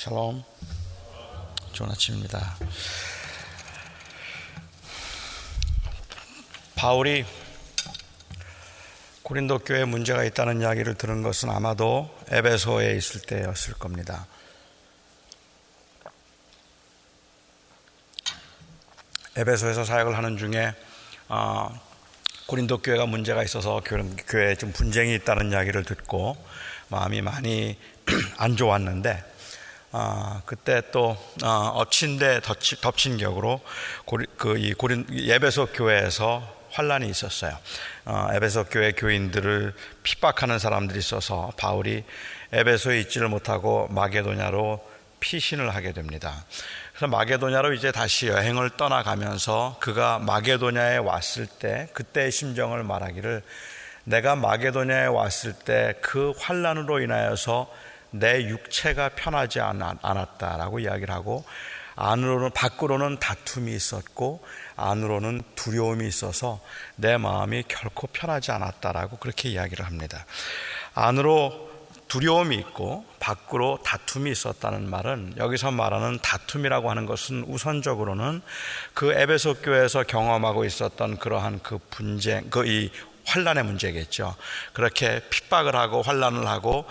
샬롬, 좋은 아침입니다. 바울이 고린도 교회에 문제가 있다는 이야기를 들은 것은 아마도 에베소에 있을 때였을 겁니다. 에베소에서 사역을 하는 중에 고린도 교회가 문제가 있어서 교회에 좀 분쟁이 있다는 이야기를 듣고 마음이 많이 안 좋았는데 그때 또 엎친 데 덮친 격으로 에베소 교회에서 환란이 있었어요. 에베소 교회 교인들을 핍박하는 사람들이 있어서 바울이 에베소에 있지를 못하고 마게도냐로 피신을 하게 됩니다. 그래서 마게도냐로 이제 다시 여행을 떠나가면서 그가 마게도냐에 왔을 때 그때의 심정을 말하기를, 내가 마게도냐에 왔을 때 그 환란으로 인하여서 내 육체가 편하지 않았다라고 이야기를 하고, 밖으로는 다툼이 있었고 안으로는 두려움이 있어서 내 마음이 결코 편하지 않았다라고 그렇게 이야기를 합니다. 안으로 두려움이 있고 밖으로 다툼이 있었다는 말은, 여기서 말하는 다툼이라고 하는 것은 우선적으로는 그 에베소 교회에서 경험하고 있었던 그러한 그 분쟁, 이 환란의 문제겠죠. 그렇게 핍박을 하고 환란을 하고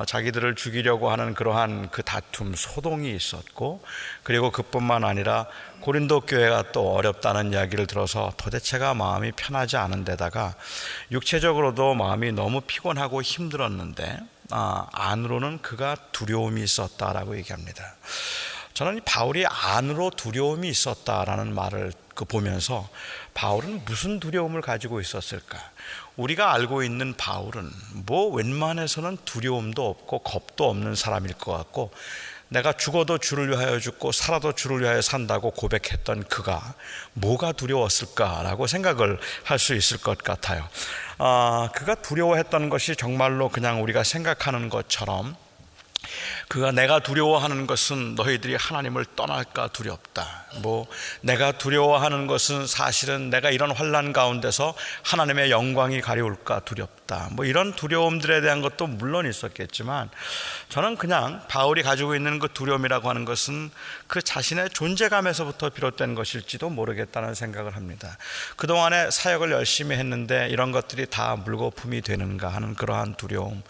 자기들을 죽이려고 하는 그러한 그 다툼, 소동이 있었고, 그리고 그뿐만 아니라 고린도 교회가 또 어렵다는 이야기를 들어서 도대체가 마음이 편하지 않은 데다가 육체적으로도 마음이 너무 피곤하고 힘들었는데 안으로는 그가 두려움이 있었다라고 얘기합니다. 저는 바울이 안으로 두려움이 있었다라는 말을 보면서 바울은 무슨 두려움을 가지고 있었을까? 우리가 알고 있는 바울은 웬만해서는 두려움도 없고 겁도 없는 사람일 것 같고, 내가 죽어도 주를 위하여 죽고 살아도 주를 위하여 산다고 고백했던 그가 뭐가 두려웠을까라고 생각을 할 수 있을 것 같아요. 그가 두려워했던 것이 정말로 그냥 우리가 생각하는 것처럼, 그가 내가 두려워하는 것은 너희들이 하나님을 떠날까 두렵다. 내가 두려워하는 것은 사실은 내가 이런 환난 가운데서 하나님의 영광이 가려울까 두렵다. 이런 두려움들에 대한 것도 물론 있었겠지만, 저는 그냥 바울이 가지고 있는 그 두려움이라고 하는 것은 그 자신의 존재감에서부터 비롯된 것일지도 모르겠다는 생각을 합니다. 그동안에 사역을 열심히 했는데 이런 것들이 다 물거품이 되는가 하는 그러한 두려움,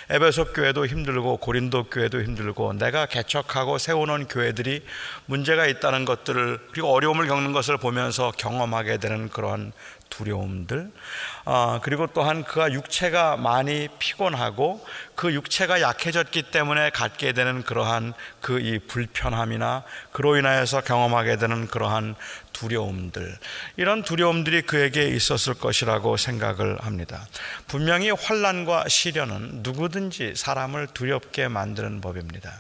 에베소 교회도 힘들고 고린도 교회도 힘들고 내가 개척하고 세워놓은 교회들이 문제가 있다는 것들을, 그리고 어려움을 겪는 것을 보면서 경험하게 되는 그러한 두려움들, 그리고 또한 그가 육체가 많이 피곤하고 그 육체가 약해졌기 때문에 갖게 되는 그러한 이 불편함이나 그로 인하여서 경험하게 되는 그러한 두려움들, 이런 두려움들이 그에게 있었을 것이라고 생각을 합니다. 분명히 환난과 시련은 누구든지 사람을 두렵게 만드는 법입니다.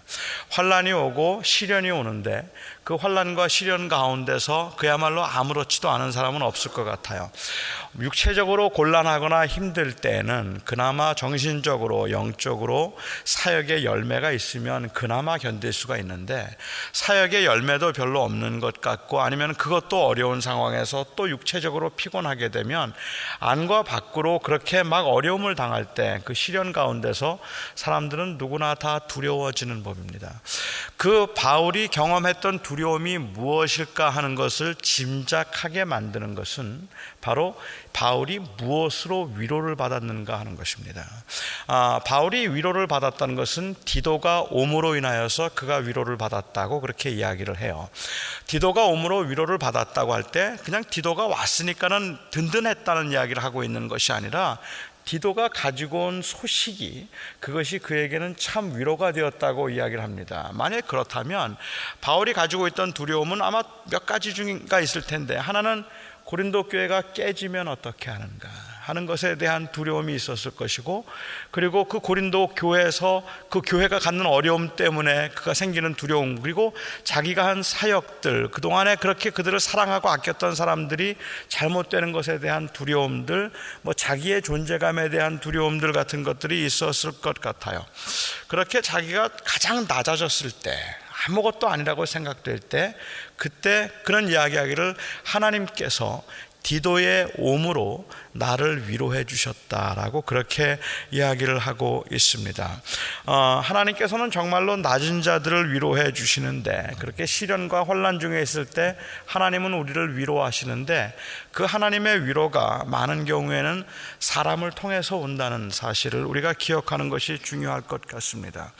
환난이 오고 시련이 오는데 그 환난과 시련 가운데서 그야말로 아무렇지도 않은 사람은 없을 것 같아요. 육체적으로 곤란하거나 힘들 때는 그나마 정신적으로 영적으로 사역의 열매가 있으면 그나마 견딜 수가 있는데, 사역의 열매도 별로 없는 것 같고 아니면 그것도 어려운 상황에서 또 육체적으로 피곤하게 되면 안과 밖으로 그렇게 막 어려움을 당할 때 그 시련 가운데서 사람들은 누구나 다 두려워지는 법입니다. 그 바울이 경험했던 두려움이 무엇일까 하는 것을 짐작하게 만드는 것은 바로 바울이 무엇으로 위로를 받았는가 하는 것입니다. 바울이 위로를 받았다는 것은 디도가 옴으로 인하여서 그가 위로를 받았다고 그렇게 이야기를 해요. 디도가 옴으로 위로를 받았다고 할 때 그냥 디도가 왔으니까는 든든했다는 이야기를 하고 있는 것이 아니라, 디도가 가지고 온 소식이, 그것이 그에게는 참 위로가 되었다고 이야기를 합니다. 만약 그렇다면 바울이 가지고 있던 두려움은 아마 몇 가지 중가 있을 텐데, 하나는 고린도 교회가 깨지면 어떻게 하는가 하는 것에 대한 두려움이 있었을 것이고, 그리고 그 고린도 교회에서 그 교회가 갖는 어려움 때문에 그가 생기는 두려움, 그리고 자기가 한 사역들, 그동안에 그렇게 그들을 사랑하고 아꼈던 사람들이 잘못되는 것에 대한 두려움들, 자기의 존재감에 대한 두려움들 같은 것들이 있었을 것 같아요. 그렇게 자기가 가장 낮아졌을 때, 아무것도 아니라고 생각될 때, 그때 그런 이야기하기를, 하나님께서 디도의 오므로 나를 위로해 주셨다라고 그렇게 이야기를 하고 있습니다. 하나님께서는 정말로 낮은 자들을 위로해 주시는데, 그렇게 시련과 혼란 중에 있을 때 하나님은 우리를 위로하시는데, 그 하나님의 위로가 많은 경우에는 사람을 통해서 온다는 사실을 우리가 기억하는 것이 중요할 것 같습니다.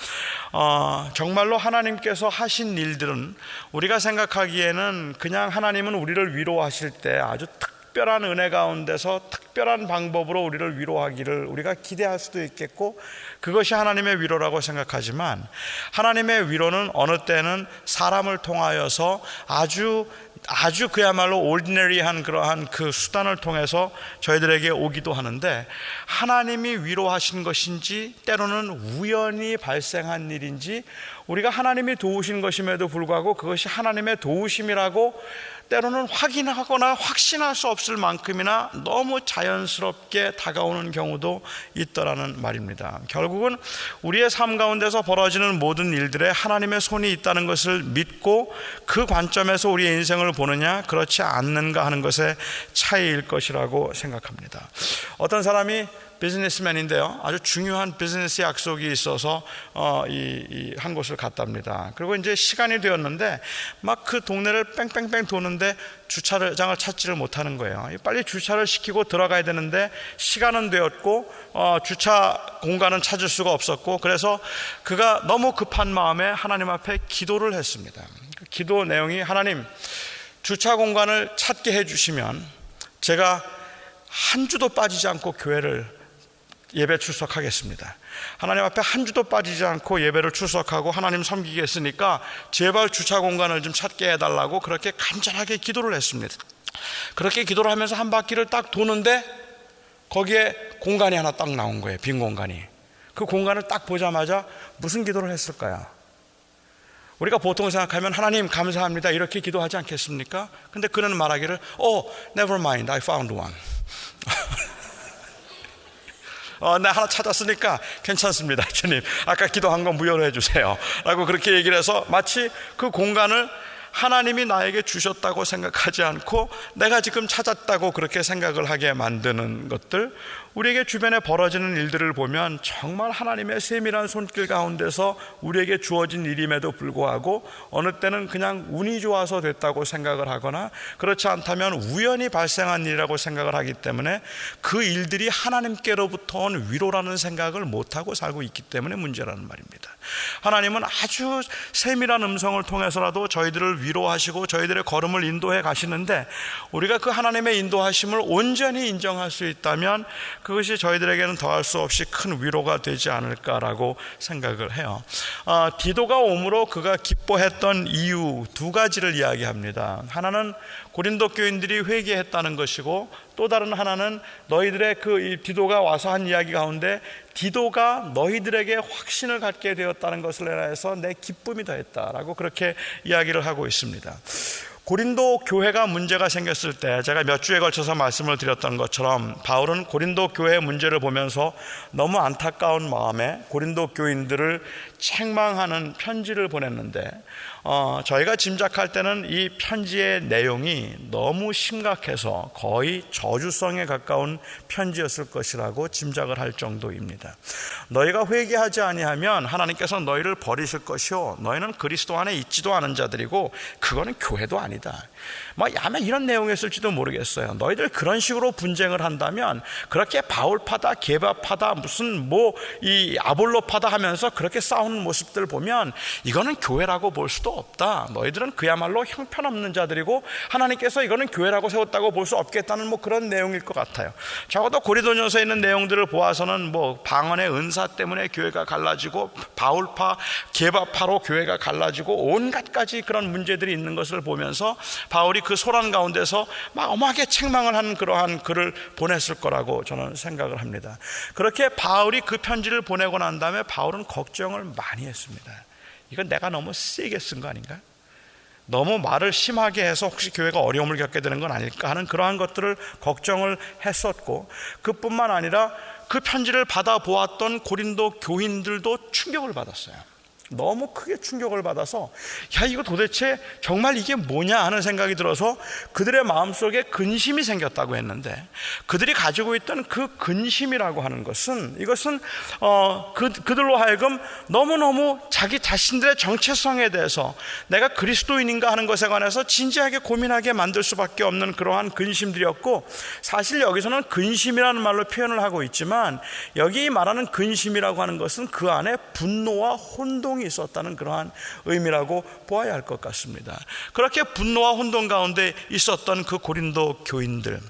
정말로 하나님께서 하신 일들은 우리가 생각하기에는 그냥 하나님은 우리를 위로하실 때 아주 특별한 은혜 가운데서 특별한 방법으로 우리를 위로하기를 우리가 기대할 수도 있겠고, 그것이 하나님의 위로라고 생각하지만, 하나님의 위로는 어느 때는 사람을 통하여서 아주 그야말로 ordinary한 그러한 그 수단을 통해서 저희들에게 오기도 하는데, 하나님이 위로하신 것인지 때로는 우연히 발생한 일인지, 우리가 하나님이 도우신 것임에도 불구하고 그것이 하나님의 도우심이라고 때로는 확인하거나 확신할 수 없을 만큼이나 너무 자연스럽게 다가오는 경우도 있더라는 말입니다. 결국은 우리의 삶 가운데서 벌어지는 모든 일들에 하나님의 손이 있다는 것을 믿고 그 관점에서 우리의 인생을 보느냐 그렇지 않는가 하는 것의 차이일 것이라고 생각합니다. 어떤 사람이 비즈니스맨인데요, 아주 중요한 비즈니스 약속이 있어서 한 곳을 갔답니다. 그리고 이제 시간이 되었는데 막 그 동네를 뺑뺑뺑 도는데 주차장을 찾지를 못하는 거예요. 빨리 주차를 시키고 들어가야 되는데 시간은 되었고 주차 공간은 찾을 수가 없었고, 그래서 그가 너무 급한 마음에 하나님 앞에 기도를 했습니다. 그 기도 내용이, 하나님, 주차 공간을 찾게 해주시면 제가 한 주도 빠지지 않고 예배 출석하겠습니다. 하나님 앞에 한 주도 빠지지 않고 예배를 출석하고 하나님 섬기겠으니까 제발 주차 공간을 좀 찾게 해달라고 그렇게 간절하게 기도를 했습니다. 그렇게 기도를 하면서 한 바퀴를 딱 도는데 거기에 공간이 하나 딱 나온 거예요. 빈 공간이. 그 공간을 딱 보자마자 무슨 기도를 했을까요? 우리가 보통 생각하면 하나님 감사합니다 이렇게 기도하지 않겠습니까? 근데 그는 말하기를 never mind, I found one. 나 하나 찾았으니까 괜찮습니다, 주님. 아까 기도한 건 무효로 해주세요 라고 그렇게 얘기를 해서 마치 그 공간을 하나님이 나에게 주셨다고 생각하지 않고 내가 지금 찾았다고 그렇게 생각을 하게 만드는 것들, 우리에게 주변에 벌어지는 일들을 보면 정말 하나님의 세밀한 손길 가운데서 우리에게 주어진 일임에도 불구하고 어느 때는 그냥 운이 좋아서 됐다고 생각을 하거나, 그렇지 않다면 우연히 발생한 일이라고 생각을 하기 때문에 그 일들이 하나님께로부터 온 위로라는 생각을 못하고 살고 있기 때문에 문제라는 말입니다. 하나님은 아주 세밀한 음성을 통해서라도 저희들을 위로하시고 저희들의 걸음을 인도해 가시는데, 우리가 그 하나님의 인도하심을 온전히 인정할 수 있다면 그것이 저희들에게는 더할 수 없이 큰 위로가 되지 않을까라고 생각을 해요. 디도가 오므로 그가 기뻐했던 이유 두 가지를 이야기합니다. 하나는 고린도 교인들이 회개했다는 것이고, 또 다른 하나는 너희들의 이 디도가 와서 한 이야기 가운데 디도가 너희들에게 확신을 갖게 되었다는 것을 인하여서 내 기쁨이 더했다라고 그렇게 이야기를 하고 있습니다. 고린도 교회가 문제가 생겼을 때 제가 몇 주에 걸쳐서 말씀을 드렸던 것처럼 바울은 고린도 교회의 문제를 보면서 너무 안타까운 마음에 고린도 교인들을 책망하는 편지를 보냈는데, 저희가 짐작할 때는 이 편지의 내용이 너무 심각해서 거의 저주성에 가까운 편지였을 것이라고 짐작을 할 정도입니다. 너희가 회개하지 아니하면 하나님께서 너희를 버리실 것이요 너희는 그리스도 안에 있지도 않은 자들이고 그거는 교회도 아니다. 아마 이런 내용이었을지도 모르겠어요. 너희들 그런 식으로 분쟁을 한다면 그렇게 바울파다 게바파다 무슨 이 아볼로파다 하면서 그렇게 싸우는 모습들 보면 이거는 교회라고 볼 수도 없다. 너희들은 그야말로 형편없는 자들이고 하나님께서 이거는 교회라고 세웠다고 볼 수 없겠다는 그런 내용일 것 같아요. 적어도 고린도전서에 있는 내용들을 보아서는 방언의 은사 때문에 교회가 갈라지고 바울파 게바파로 교회가 갈라지고 온갖 가지 그런 문제들이 있는 것을 보면서 바울이 그 소란 가운데서 막 엄하게 책망을 하는 그러한 글을 보냈을 거라고 저는 생각을 합니다. 그렇게 바울이 그 편지를 보내고 난 다음에 바울은 걱정을 많이 했습니다. 이건 내가 너무 세게 쓴 거 아닌가? 너무 말을 심하게 해서 혹시 교회가 어려움을 겪게 되는 건 아닐까 하는 그러한 것들을 걱정을 했었고, 그뿐만 아니라 그 편지를 받아보았던 고린도 교인들도 충격을 받았어요. 너무 크게 충격을 받아서 야, 이거 도대체 정말 이게 뭐냐 하는 생각이 들어서 그들의 마음속에 근심이 생겼다고 했는데, 그들이 가지고 있던 그 근심이라고 하는 것은, 이것은 그들로 하여금 너무너무 자기 자신들의 정체성에 대해서 내가 그리스도인인가 하는 것에 관해서 진지하게 고민하게 만들 수밖에 없는 그러한 근심들이었고, 사실 여기서는 근심이라는 말로 표현을 하고 있지만 여기 말하는 근심이라고 하는 것은 그 안에 분노와 혼동이 있었다는 그러한 의미라고 보아야 할 것 같습니다. 그렇게 분노와 혼동 가운데 있었던 그 고린도 교인들,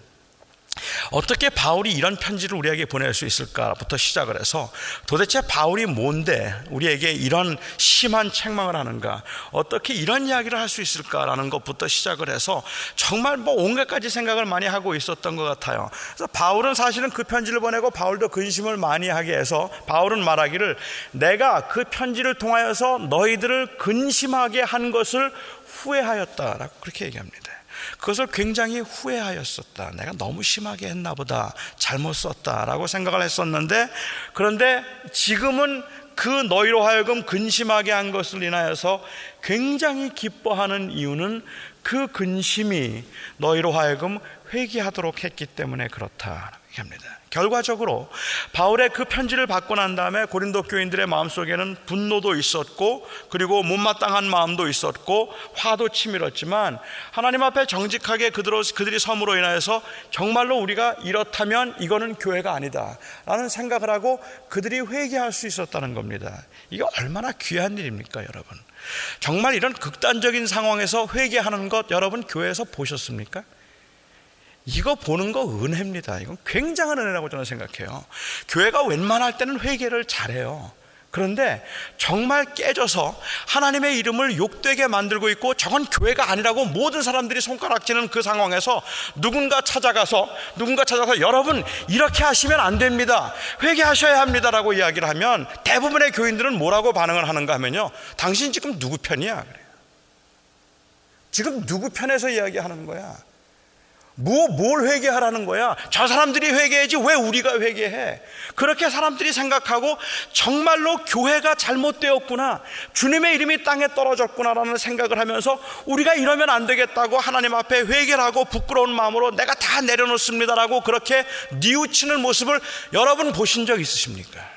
어떻게 바울이 이런 편지를 우리에게 보낼 수 있을까부터 시작을 해서 도대체 바울이 뭔데 우리에게 이런 심한 책망을 하는가, 어떻게 이런 이야기를 할 수 있을까라는 것부터 시작을 해서 정말 온갖 가지 생각을 많이 하고 있었던 것 같아요. 그래서 바울은 사실은 그 편지를 보내고 바울도 근심을 많이 하게 해서 바울은 말하기를, 내가 그 편지를 통하여서 너희들을 근심하게 한 것을 후회하였다라고 그렇게 얘기합니다. 그것을 굉장히 후회하였었다. 내가 너무 심하게 했나 보다, 잘못 썼다라고 생각을 했었는데, 그런데 지금은 그 너희로 하여금 근심하게 한 것을 인하여서 굉장히 기뻐하는 이유는 그 근심이 너희로 하여금 회개하도록 했기 때문에 그렇다 합니다. 결과적으로 바울의 그 편지를 받고 난 다음에 고린도 교인들의 마음속에는 분노도 있었고, 그리고 못마땅한 마음도 있었고, 화도 치밀었지만 하나님 앞에 정직하게 그들이 섬으로 인하여서 정말로 우리가 이렇다면 이거는 교회가 아니다 라는 생각을 하고 그들이 회개할 수 있었다는 겁니다. 이게 얼마나 귀한 일입니까 여러분? 정말 이런 극단적인 상황에서 회개하는 것 여러분 교회에서 보셨습니까? 이거 보는 거 은혜입니다. 이건 굉장한 은혜라고 저는 생각해요. 교회가 웬만할 때는 회개를 잘해요. 그런데 정말 깨져서 하나님의 이름을 욕되게 만들고 있고 저건 교회가 아니라고 모든 사람들이 손가락질하는 그 상황에서 누군가 찾아가서 여러분 이렇게 하시면 안 됩니다, 회개하셔야 합니다라고 이야기를 하면 대부분의 교인들은 뭐라고 반응을 하는가 하면요, 당신 지금 누구 편이야? 그래요. 지금 누구 편에서 이야기하는 거야? 뭘 회개하라는 거야? 저 사람들이 회개해야지 왜 우리가 회개해? 그렇게 사람들이 생각하고 정말로 교회가 잘못되었구나, 주님의 이름이 땅에 떨어졌구나라는 생각을 하면서 우리가 이러면 안 되겠다고 하나님 앞에 회개를 하고 부끄러운 마음으로 내가 다 내려놓습니다라고 그렇게 뉘우치는 모습을 여러분 보신 적 있으십니까?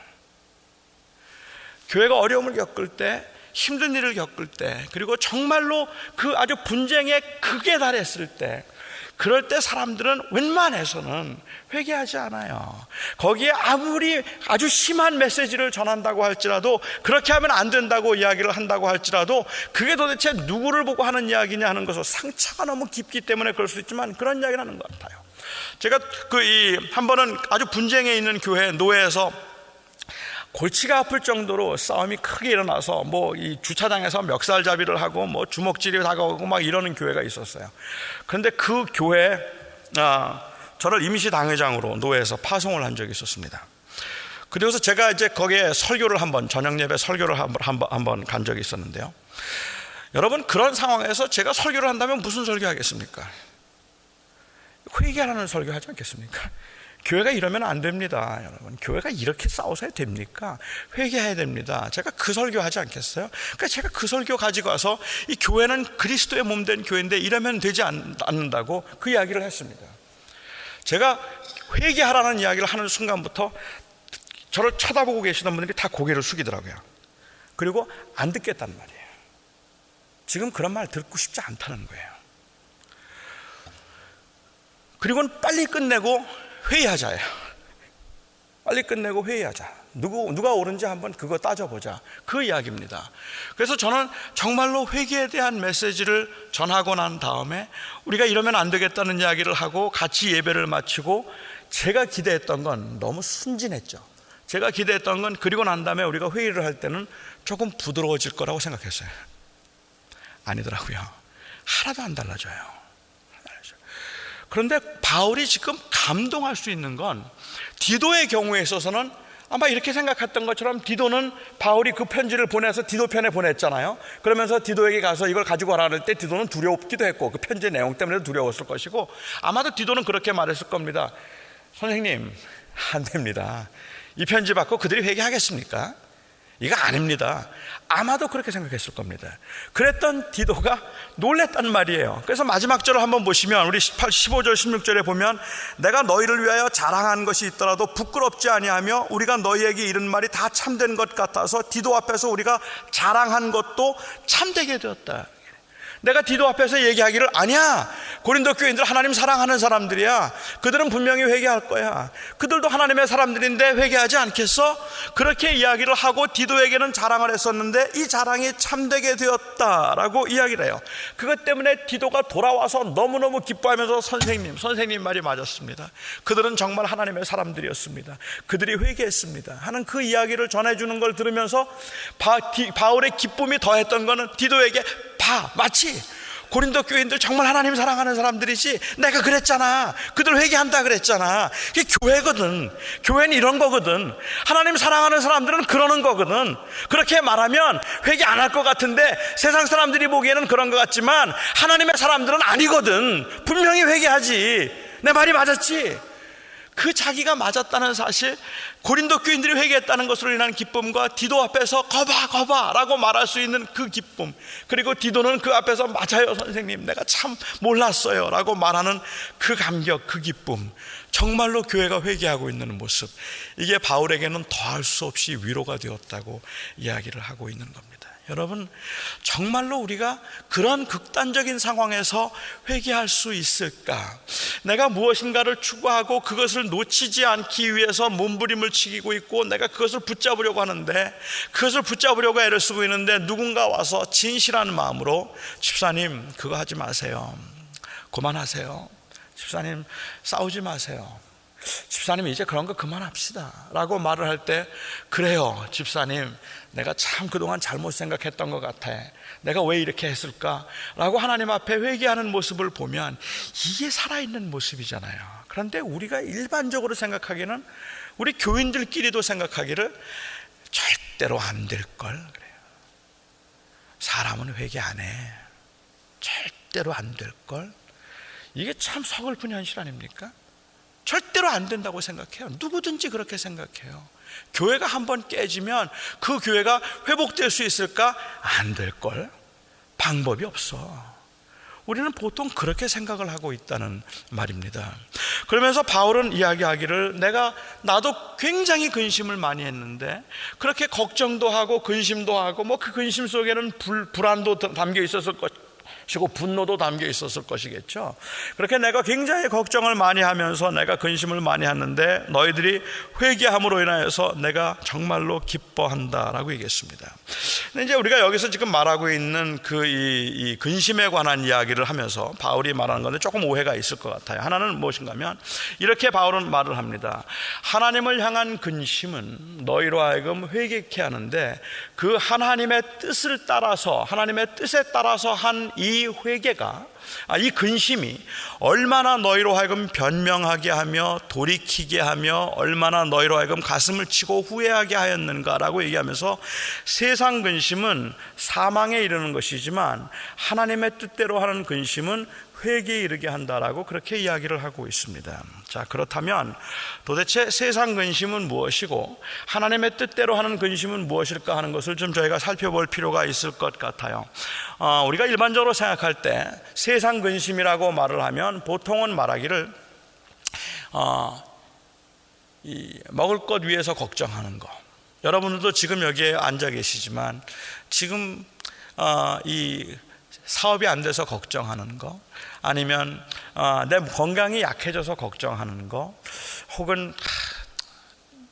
교회가 어려움을 겪을 때, 힘든 일을 겪을 때, 그리고 정말로 그 아주 분쟁에 극에 달했을 때, 그럴 때 사람들은 웬만해서는 회개하지 않아요. 거기에 아무리 아주 심한 메시지를 전한다고 할지라도, 그렇게 하면 안 된다고 이야기를 한다고 할지라도, 그게 도대체 누구를 보고 하는 이야기냐 하는 것을, 상처가 너무 깊기 때문에 그럴 수 있지만 그런 이야기를 하는 것 같아요. 제가 한 번은 아주 분쟁에 있는 교회 노회에서 골치가 아플 정도로 싸움이 크게 일어나서 이 주차장에서 멱살잡이를 하고 주먹질이 다가오고 막 이러는 교회가 있었어요. 그런데 그 교회에 저를 임시 당회장으로 노회에서 파송을 한 적이 있었습니다. 그래서 제가 이제 거기에 설교를 저녁 예배 설교를 한번 간 적이 있었는데요. 여러분, 그런 상황에서 제가 설교를 한다면 무슨 설교하겠습니까? 회개하라는 설교하지 않겠습니까? 교회가 이러면 안 됩니다. 여러분, 교회가 이렇게 싸워서야 됩니까? 회개해야 됩니다. 제가 그 설교하지 않겠어요? 그러니까 제가 그 설교 가지고 와서 이 교회는 그리스도의 몸된 교회인데 이러면 되지 않는다고 그 이야기를 했습니다. 제가 회개하라는 이야기를 하는 순간부터 저를 쳐다보고 계시던 분들이 다 고개를 숙이더라고요. 그리고 안 듣겠다는 말이에요. 지금 그런 말 듣고 싶지 않다는 거예요. 그리고는 빨리 끝내고 회의하자예요. 빨리 끝내고 회의하자. 누가 옳은지 한번 그거 따져보자. 그 이야기입니다. 그래서 저는 정말로 회개에 대한 메시지를 전하고 난 다음에 우리가 이러면 안 되겠다는 이야기를 하고 같이 예배를 마치고, 제가 기대했던 건 너무 순진했죠. 제가 기대했던 건 그리고 난 다음에 우리가 회의를 할 때는 조금 부드러워질 거라고 생각했어요. 아니더라고요. 하나도 안 달라져요. 그런데 바울이 지금 감동할 수 있는 건, 디도의 경우에 있어서는 아마 이렇게 생각했던 것처럼, 디도는 바울이 그 편지를 보내서 디도 편에 보냈잖아요. 그러면서 디도에게 가서 이걸 가지고 와라 할 때 디도는 두렵기도 했고 그 편지의 내용 때문에 두려웠을 것이고, 아마도 디도는 그렇게 말했을 겁니다. 선생님, 안 됩니다. 이 편지 받고 그들이 회개하겠습니까? 이거 아닙니다. 아마도 그렇게 생각했을 겁니다. 그랬던 디도가 놀랬단 말이에요. 그래서 마지막 절을 한번 보시면 우리 15절 16절에 보면 내가 너희를 위하여 자랑한 것이 있더라도 부끄럽지 아니하며 우리가 너희에게 이른 말이 다 참된 것 같아서 디도 앞에서 우리가 자랑한 것도 참되게 되었다. 내가 디도 앞에서 얘기하기를 아니야, 고린도 교인들 하나님 사랑하는 사람들이야, 그들은 분명히 회개할 거야, 그들도 하나님의 사람들인데 회개하지 않겠어? 그렇게 이야기를 하고 디도에게는 자랑을 했었는데 이 자랑이 참되게 되었다라고 이야기를 해요. 그것 때문에 디도가 돌아와서 너무너무 기뻐하면서 선생님 말이 맞았습니다, 그들은 정말 하나님의 사람들이었습니다, 그들이 회개했습니다 하는 그 이야기를 전해주는 걸 들으면서 바울의 기쁨이 더했던 거는 디도에게 마치 고린도 교인들 정말 하나님 사랑하는 사람들이지, 내가 그랬잖아, 그들 회개한다 그랬잖아, 이게 교회거든, 교회는 이런 거거든, 하나님 사랑하는 사람들은 그러는 거거든, 그렇게 말하면 회개 안 할 것 같은데 세상 사람들이 보기에는 그런 것 같지만 하나님의 사람들은 아니거든, 분명히 회개하지, 내 말이 맞았지. 그 자기가 맞았다는 사실, 고린도 교인들이 회개했다는 것으로 인한 기쁨과 디도 앞에서 거봐 라고 말할 수 있는 그 기쁨, 그리고 디도는 그 앞에서 맞아요 선생님, 내가 참 몰랐어요 라고 말하는 그 감격, 그 기쁨, 정말로 교회가 회개하고 있는 모습, 이게 바울에게는 더할 수 없이 위로가 되었다고 이야기를 하고 있는 겁니다. 여러분, 정말로 우리가 그런 극단적인 상황에서 회개할 수 있을까? 내가 무엇인가를 추구하고 그것을 놓치지 않기 위해서 몸부림을 치고 있고 내가 그것을 붙잡으려고 하는데, 그것을 붙잡으려고 애를 쓰고 있는데 누군가 와서 진실한 마음으로 집사님 그거 하지 마세요, 그만하세요, 집사님 싸우지 마세요, 집사님 이제 그런 거 그만합시다 라고 말을 할 때, 그래요 집사님, 내가 참 그동안 잘못 생각했던 것 같아, 내가 왜 이렇게 했을까 라고 하나님 앞에 회개하는 모습을 보면 이게 살아있는 모습이잖아요. 그런데 우리가 일반적으로 생각하기는, 우리 교인들끼리도 생각하기를 절대로 안 될걸 그래요. 사람은 회개 안 해, 절대로 안 될걸. 이게 참 서글픈 현실 아닙니까? 절대로 안 된다고 생각해요. 누구든지 그렇게 생각해요. 교회가 한번 깨지면 그 교회가 회복될 수 있을까? 안 될걸, 방법이 없어. 우리는 보통 그렇게 생각을 하고 있다는 말입니다. 그러면서 바울은 이야기하기를, 나도 굉장히 근심을 많이 했는데, 그렇게 걱정도 하고 근심도 하고 그 근심 속에는 불안도 담겨 있었을 것이고 분노도 담겨 있었을 것이겠죠. 그렇게 내가 굉장히 걱정을 많이 하면서 내가 근심을 많이 했는데 너희들이 회개함으로 인하여서 내가 정말로 기뻐한다라고 얘기했습니다. 근데 이제 우리가 여기서 지금 말하고 있는 이 근심에 관한 이야기를 하면서 바울이 말하는 건데 조금 오해가 있을 것 같아요. 하나는 무엇인가 하면 이렇게 바울은 말을 합니다. 하나님을 향한 근심은 너희로 하여금 회개케 하는데, 그 하나님의 뜻을 따라서, 하나님의 뜻에 따라서 한 이 회개가, 이 근심이 얼마나 너희로 하여금 변명하게 하며 돌이키게 하며 얼마나 너희로 하여금 가슴을 치고 후회하게 하였는가라고 얘기하면서, 세상 근심은 사망에 이르는 것이지만 하나님의 뜻대로 하는 근심은 회개에 이르게 한다라고 그렇게 이야기를 하고 있습니다. 자, 그렇다면 도대체 세상 근심은 무엇이고 하나님의 뜻대로 하는 근심은 무엇일까 하는 것을 좀 저희가 살펴볼 필요가 있을 것 같아요. 우리가 일반적으로 생각할 때 세상 근심이라고 말을 하면 보통은 말하기를 먹을 것 위해서 걱정하는 거. 여러분들도 지금 여기에 앉아 계시지만 지금 이 사업이 안 돼서 걱정하는 거, 아니면 내 건강이 약해져서 걱정하는 거, 혹은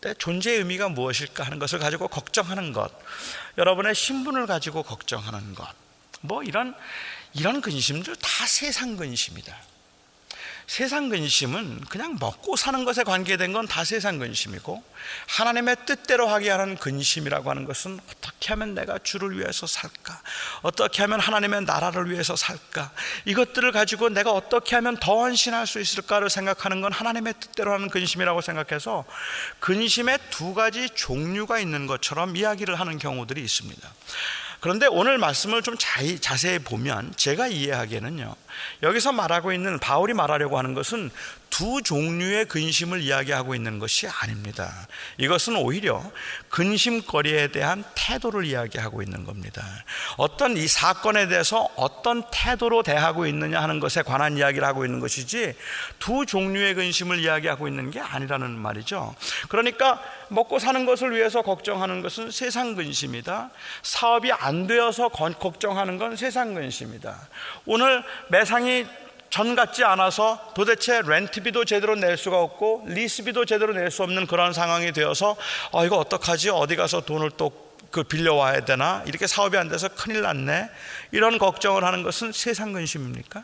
내 존재의 의미가 무엇일까 하는 것을 가지고 걱정하는 것, 여러분의 신분을 가지고 걱정하는 것, 이런 근심들 다 세상 근심이다. 세상 근심은 그냥 먹고 사는 것에 관계된 건 다 세상 근심이고, 하나님의 뜻대로 하게 하는 근심이라고 하는 것은 어떻게 하면 내가 주를 위해서 살까, 어떻게 하면 하나님의 나라를 위해서 살까, 이것들을 가지고 내가 어떻게 하면 더 헌신할 수 있을까를 생각하는 건 하나님의 뜻대로 하는 근심이라고 생각해서 근심의 두 가지 종류가 있는 것처럼 이야기를 하는 경우들이 있습니다. 그런데 오늘 말씀을 좀 자세히 보면 제가 이해하기에는요, 여기서 말하고 있는, 바울이 말하려고 하는 것은 두 두 종류의 근심을 이야기하고 있는 것이 아닙니다. 이것은 오히려 근심거리에 대한 태도를 이야기하고 있는 겁니다. 어떤 이 사건에 대해서 어떤 태도로 대하고 있느냐 하는 것에 관한 이야기를 하고 있는 것이지 두 종류의 근심을 이야기하고 있는 게 아니라는 말이죠. 그러니까 먹고 사는 것을 위해서 걱정하는 것은 세상 근심이다. 사업이 안 되어서 걱정하는 건 세상 근심이다. 오늘 매상이 전 같지 않아서 도대체 렌트비도 제대로 낼 수가 없고 리스비도 제대로 낼 수 없는 그런 상황이 되어서 이거 어떡하지? 어디 가서 돈을 또 빌려와야 되나? 이렇게 사업이 안 돼서 큰일 났네. 이런 걱정을 하는 것은 세상 근심입니까?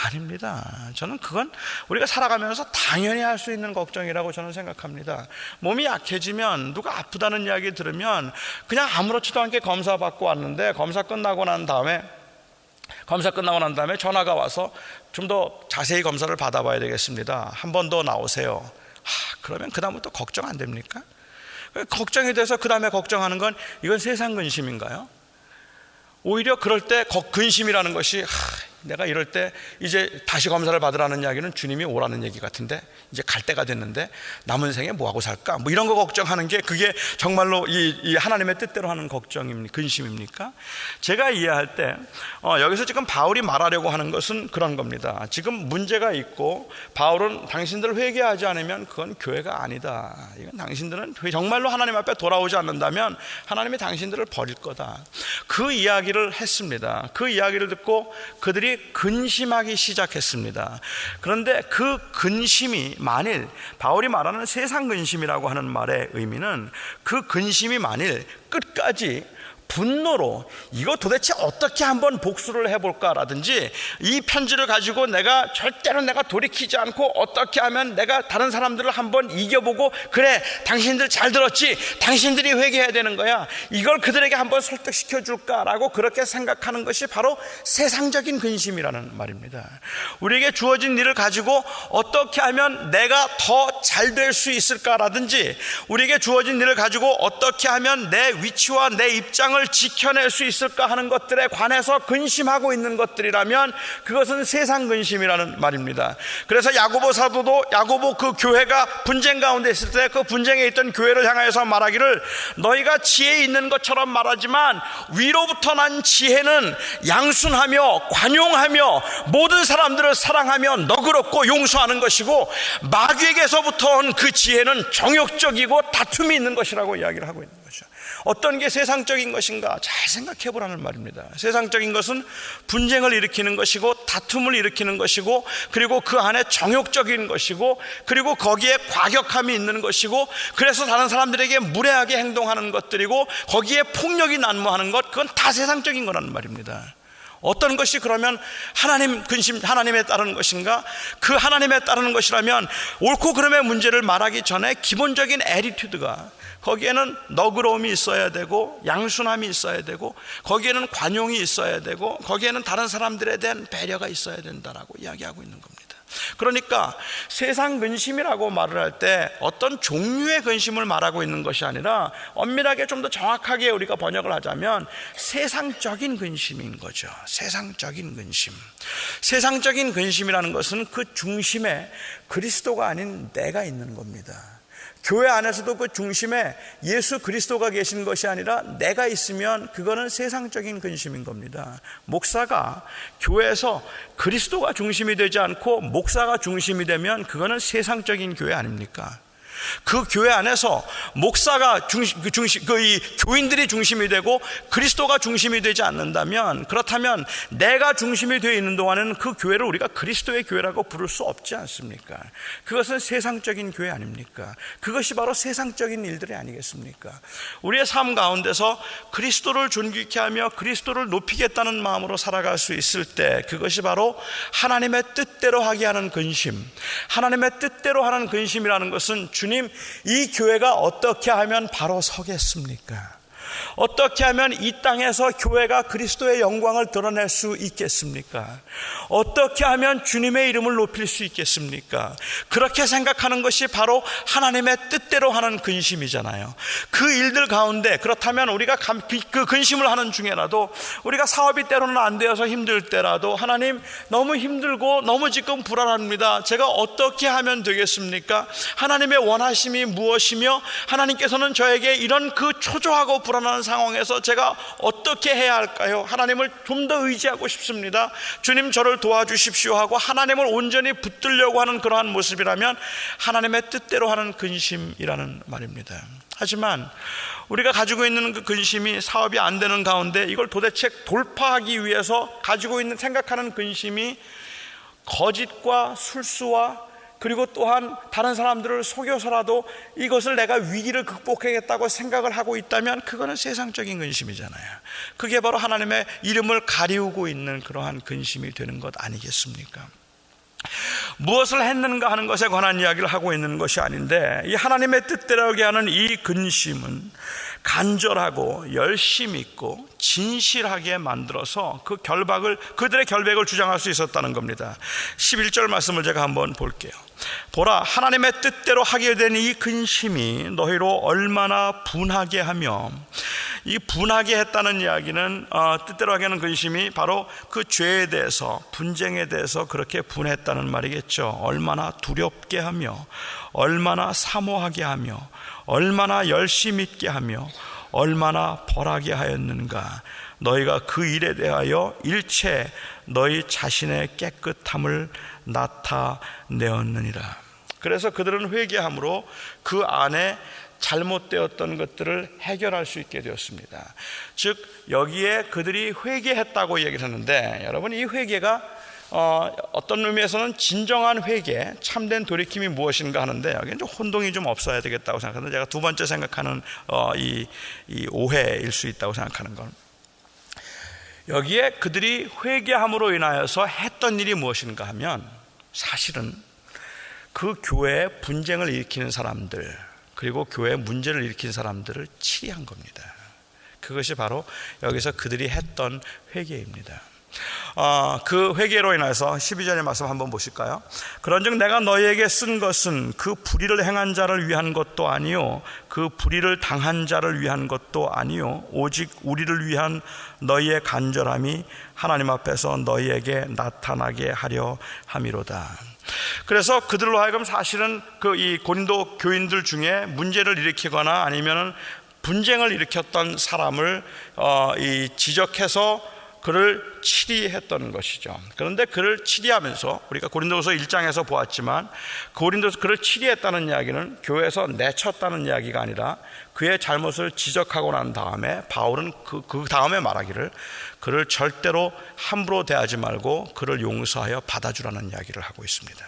아닙니다. 저는 그건 우리가 살아가면서 당연히 할 수 있는 걱정이라고 저는 생각합니다. 몸이 약해지면 누가 아프다는 이야기 들으면 그냥 아무렇지도 않게 검사 받고 왔는데 검사 끝나고 난 다음에 전화가 와서 좀 더 자세히 검사를 받아봐야 되겠습니다. 한 번 더 나오세요. 그러면 그 다음부터 걱정 안 됩니까? 걱정이 돼서 그 다음에 걱정하는 건 이건 세상 근심인가요? 오히려 그럴 때 근심이라는 것이 내가 이럴 때 이제 다시 검사를 받으라는 이야기는 주님이 오라는 얘기 같은데 이제 갈 때가 됐는데 남은 생에 뭐하고 살까? 뭐 이런 거 걱정하는 게 그게 정말로 이 하나님의 뜻대로 하는 걱정입니까? 근심입니까? 제가 이해할 때 여기서 지금 바울이 말하려고 하는 것은 그런 겁니다. 지금 문제가 있고 바울은 당신들 회개하지 않으면 그건 교회가 아니다. 이건 당신들은 정말로 하나님 앞에 돌아오지 않는다면 하나님이 당신들을 버릴 거다. 그 이야기를 했습니다. 그 이야기를 듣고 그들이 근심하기 시작했습니다. 그런데 그 근심이 만일 바울이 말하는 세상 근심이라고 하는 말의 의미는 그 근심이 만일 끝까지 분노로 이거 도대체 어떻게 한번 복수를 해볼까라든지 이 편지를 가지고 내가 절대로 돌이키지 않고 어떻게 하면 내가 다른 사람들을 한번 이겨보고 그래 당신들 잘 들었지 당신들이 회개해야 되는 거야 이걸 그들에게 한번 설득시켜 줄까라고 그렇게 생각하는 것이 바로 세상적인 근심이라는 말입니다. 우리에게 주어진 일을 가지고 어떻게 하면 내가 더 잘 될 수 있을까라든지 우리에게 주어진 일을 가지고 어떻게 하면 내 위치와 내 입장을 지켜낼 수 있을까 하는 것들에 관해서 근심하고 있는 것들이라면 그것은 세상 근심이라는 말입니다. 그래서 야고보 사도도 야고보 그 교회가 분쟁 가운데 있을 때 그 분쟁에 있던 교회를 향하여서 말하기를 너희가 지혜 있는 것처럼 말하지만 위로부터 난 지혜는 양순하며 관용하며 모든 사람들을 사랑하며 너그럽고 용서하는 것이고 마귀에게서부터 온 그 지혜는 정욕적이고 다툼이 있는 것이라고 이야기를 하고 있는 거죠. 어떤 게 세상적인 것인가 잘 생각해 보라는 말입니다. 세상적인 것은 분쟁을 일으키는 것이고 다툼을 일으키는 것이고 그리고 그 안에 정욕적인 것이고 그리고 거기에 과격함이 있는 것이고 그래서 다른 사람들에게 무례하게 행동하는 것들이고 거기에 폭력이 난무하는 것 그건 다 세상적인 거라는 말입니다. 어떤 것이 그러면 하나님 근심, 하나님에 따르는 것인가? 그 하나님에 따르는 것이라면 옳고 그름의 문제를 말하기 전에 기본적인 애티튜드가 거기에는 너그러움이 있어야 되고 양순함이 있어야 되고 거기에는 관용이 있어야 되고 거기에는 다른 사람들에 대한 배려가 있어야 된다라고 이야기하고 있는 겁니다. 그러니까 세상 근심이라고 말을 할 때 어떤 종류의 근심을 말하고 있는 것이 아니라 엄밀하게 좀 더 정확하게 우리가 번역을 하자면 세상적인 근심인 거죠. 세상적인 근심. 세상적인 근심이라는 것은 그 중심에 그리스도가 아닌 내가 있는 겁니다. 교회 안에서도 그 중심에 예수 그리스도가 계신 것이 아니라 내가 있으면 그거는 세상적인 근심인 겁니다. 목사가 교회에서 그리스도가 중심이 되지 않고 목사가 중심이 되면 그거는 세상적인 교회 아닙니까? 그 교회 안에서 목사가 이 교인들이 중심이 되고 그리스도가 중심이 되지 않는다면 그렇다면 내가 중심이 되어 있는 동안에는 그 교회를 우리가 그리스도의 교회라고 부를 수 없지 않습니까? 그것은 세상적인 교회 아닙니까? 그것이 바로 세상적인 일들이 아니겠습니까? 우리의 삶 가운데서 그리스도를 존귀케 하며 그리스도를 높이겠다는 마음으로 살아갈 수 있을 때 그것이 바로 하나님의 뜻대로 하게 하는 근심. 하나님의 뜻대로 하는 근심이라는 것은 주님 이 교회가 어떻게 하면 바로 서겠습니까? 어떻게 하면 이 땅에서 교회가 그리스도의 영광을 드러낼 수 있겠습니까? 어떻게 하면 주님의 이름을 높일 수 있겠습니까? 그렇게 생각하는 것이 바로 하나님의 뜻대로 하는 근심이잖아요. 그 일들 가운데 그렇다면 우리가 그 근심을 하는 중에라도 우리가 사업이 때로는 안 되어서 힘들 때라도 하나님 너무 힘들고 너무 지금 불안합니다. 제가 어떻게 하면 되겠습니까? 하나님의 원하심이 무엇이며 하나님께서는 저에게 이런 그 초조하고 불안한 상황에서 제가 어떻게 해야 할까요? 하나님을 좀 더 의지하고 싶습니다. 주님 저를 도와주십시오 하고 하나님을 온전히 붙들려고 하는 그러한 모습이라면 하나님의 뜻대로 하는 근심이라는 말입니다. 하지만 우리가 가지고 있는 그 근심이 사업이 안 되는 가운데 이걸 도대체 돌파하기 위해서 가지고 있는 생각하는 근심이 거짓과 술수와 그리고 또한 다른 사람들을 속여서라도 이것을 내가 위기를 극복하겠다고 생각을 하고 있다면 그거는 세상적인 근심이잖아요. 그게 바로 하나님의 이름을 가리우고 있는 그러한 근심이 되는 것 아니겠습니까? 무엇을 했는가 하는 것에 관한 이야기를 하고 있는 것이 아닌데 이 하나님의 뜻대로 하는 이 근심은 간절하고 열심 있고 진실하게 만들어서 그들의 결백을 주장할 수 있었다는 겁니다. 11절 말씀을 제가 한번 볼게요. 보라, 하나님의 뜻대로 하게 된 이 근심이 너희로 얼마나 분하게 하며, 이 분하게 했다는 이야기는 뜻대로 하게 하는 근심이 바로 그 죄에 대해서, 분쟁에 대해서 그렇게 분했다는 말이겠죠. 얼마나 두렵게 하며, 얼마나 사모하게 하며, 얼마나 열심 있게 하며, 얼마나 벌하게 하였는가. 너희가 그 일에 대하여 일체 너희 자신의 깨끗함을 나타내었느니라. 그래서 그들은 회개함으로 그 안에 잘못되었던 것들을 해결할 수 있게 되었습니다. 즉 여기에 그들이 회개했다고 얘기를 하는데, 여러분 이 회개가 어떤 의미에서는 진정한 회개, 참된 돌이킴이 무엇인가 하는데, 여기는 좀 혼동이 좀 없어야 되겠다고 생각하는데, 제가 두 번째 생각하는 이 오해일 수 있다고 생각하는 건, 여기에 그들이 회개함으로 인하여서 했던 일이 무엇인가 하면 사실은 그 교회에 분쟁을 일으키는 사람들, 그리고 교회에 문제를 일으킨 사람들을 치리한 겁니다. 그것이 바로 여기서 그들이 했던 회개입니다. 그 회개로 인해서 12절의 말씀 한번 보실까요? 그런즉 내가 너희에게 쓴 것은 그 불의를 행한 자를 위한 것도 아니요 그 불의를 당한 자를 위한 것도 아니요 오직 우리를 위한 너희의 간절함이 하나님 앞에서 너희에게 나타나게 하려 함이로다. 그래서 그들로 하여금 사실은 이 고린도 교인들 중에 문제를 일으키거나 아니면 분쟁을 일으켰던 사람을 지적해서 그를 치리했던 것이죠. 그런데 그를 치리하면서 우리가 고린도서 1장에서 보았지만, 고린도서 그를 치리했다는 이야기는 교회에서 내쳤다는 이야기가 아니라 그의 잘못을 지적하고 난 다음에 바울은 그 다음에 말하기를 그를 절대로 함부로 대하지 말고 그를 용서하여 받아주라는 이야기를 하고 있습니다.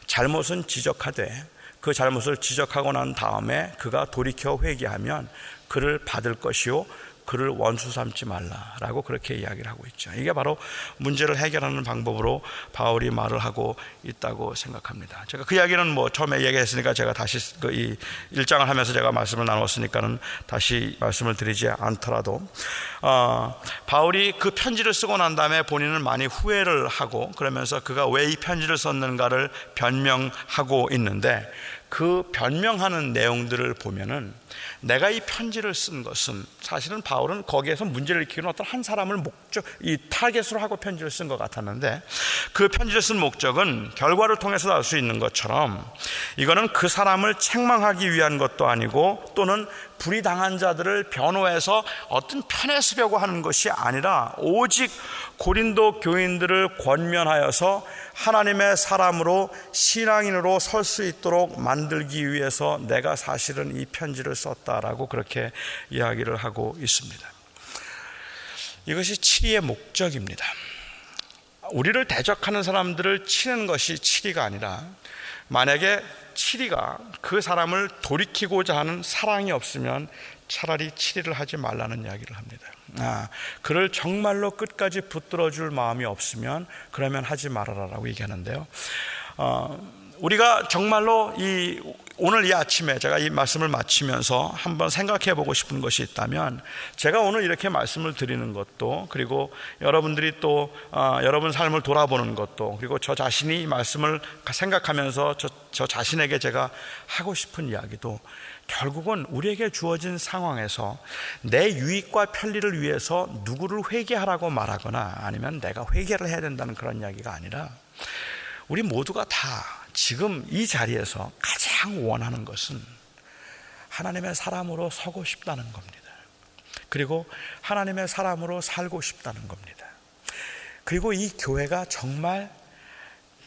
잘못은 지적하되 그 잘못을 지적하고 난 다음에 그가 돌이켜 회개하면 그를 받을 것이요 그를 원수 삼지 말라라고 그렇게 이야기를 하고 있죠. 이게 바로 문제를 해결하는 방법으로 바울이 말을 하고 있다고 생각합니다. 제가 그 이야기는 처음에 얘기했으니까 제가 다시 이 1장을 하면서 제가 말씀을 나눴으니까는 다시 말씀을 드리지 않더라도, 바울이 그 편지를 쓰고 난 다음에 본인은 많이 후회를 하고 그러면서 그가 왜 이 편지를 썼는가를 변명하고 있는데, 그 변명하는 내용들을 보면은 내가 이 편지를 쓴 것은 사실은 바울은 거기에서 문제를 일으키는 어떤 한 사람을 이 타겟으로 하고 편지를 쓴 것 같았는데, 그 편지를 쓴 목적은 결과를 통해서 알 수 있는 것처럼 이거는 그 사람을 책망하기 위한 것도 아니고 또는 불의당한 자들을 변호해서 어떤 편에 서려고 하는 것이 아니라 오직 고린도 교인들을 권면하여서 하나님의 사람으로 신앙인으로 설 수 있도록 만들기 위해서 내가 사실은 이 편지를 썼다라고 그렇게 이야기를 하고 있습니다. 이것이 치리의 목적입니다. 우리를 대적하는 사람들을 치는 것이 치리가 아니라, 만약에 치리가 그 사람을 돌이키고자 하는 사랑이 없으면 차라리 치리를 하지 말라는 이야기를 합니다. 그를 정말로 끝까지 붙들어 줄 마음이 없으면 그러면 하지 말아라라고 얘기하는데요. 우리가 정말로 오늘 이 아침에 제가 이 말씀을 마치면서 한번 생각해 보고 싶은 것이 있다면, 제가 오늘 이렇게 말씀을 드리는 것도, 그리고 여러분들이 또 여러분 삶을 돌아보는 것도, 그리고 저 자신이 이 말씀을 생각하면서 저 자신에게 제가 하고 싶은 이야기도, 결국은 우리에게 주어진 상황에서 내 유익과 편리를 위해서 누구를 회개하라고 말하거나 아니면 내가 회개를 해야 된다는 그런 이야기가 아니라, 우리 모두가 다 지금 이 자리에서 가장 원하는 것은 하나님의 사람으로 서고 싶다는 겁니다. 그리고 하나님의 사람으로 살고 싶다는 겁니다. 그리고 이 교회가 정말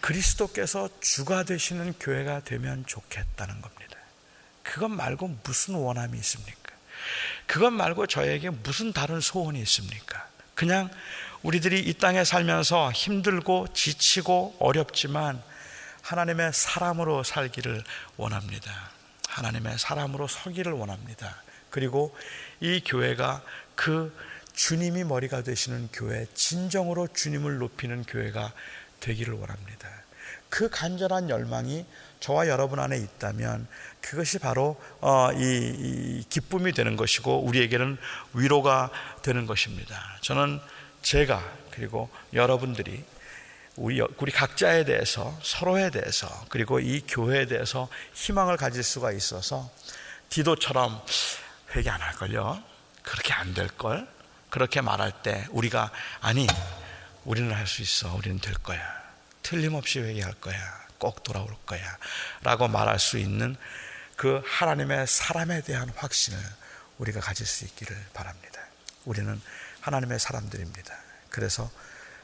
그리스도께서 주가 되시는 교회가 되면 좋겠다는 겁니다. 그것 말고 무슨 원함이 있습니까? 그것 말고 저에게 무슨 다른 소원이 있습니까? 그냥 우리들이 이 땅에 살면서 힘들고 지치고 어렵지만 하나님의 사람으로 살기를 원합니다. 하나님의 사람으로 서기를 원합니다. 그리고 이 교회가 그 주님이 머리가 되시는 교회, 진정으로 주님을 높이는 교회가 되기를 원합니다. 그 간절한 열망이 저와 여러분 안에 있다면 그것이 바로 이 기쁨이 되는 것이고 우리에게는 위로가 되는 것입니다. 저는 제가 그리고 여러분들이 우리 각자에 대해서, 서로에 대해서, 그리고 이 교회에 대해서 희망을 가질 수가 있어서 디도처럼 회개 안 할걸요? 그렇게 안 될걸? 그렇게 말할 때 우리가 아니, 우리는 할 수 있어, 우리는 될 거야, 틀림없이 회개할 거야, 꼭 돌아올 거야 라고 말할 수 있는 그 하나님의 사람에 대한 확신을 우리가 가질 수 있기를 바랍니다. 우리는 하나님의 사람들입니다. 그래서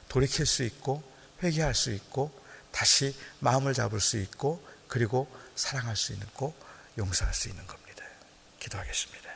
돌이킬 수 있고 회개할 수 있고 다시 마음을 잡을 수 있고 그리고 사랑할 수 있고 용서할 수 있는 겁니다. 기도하겠습니다.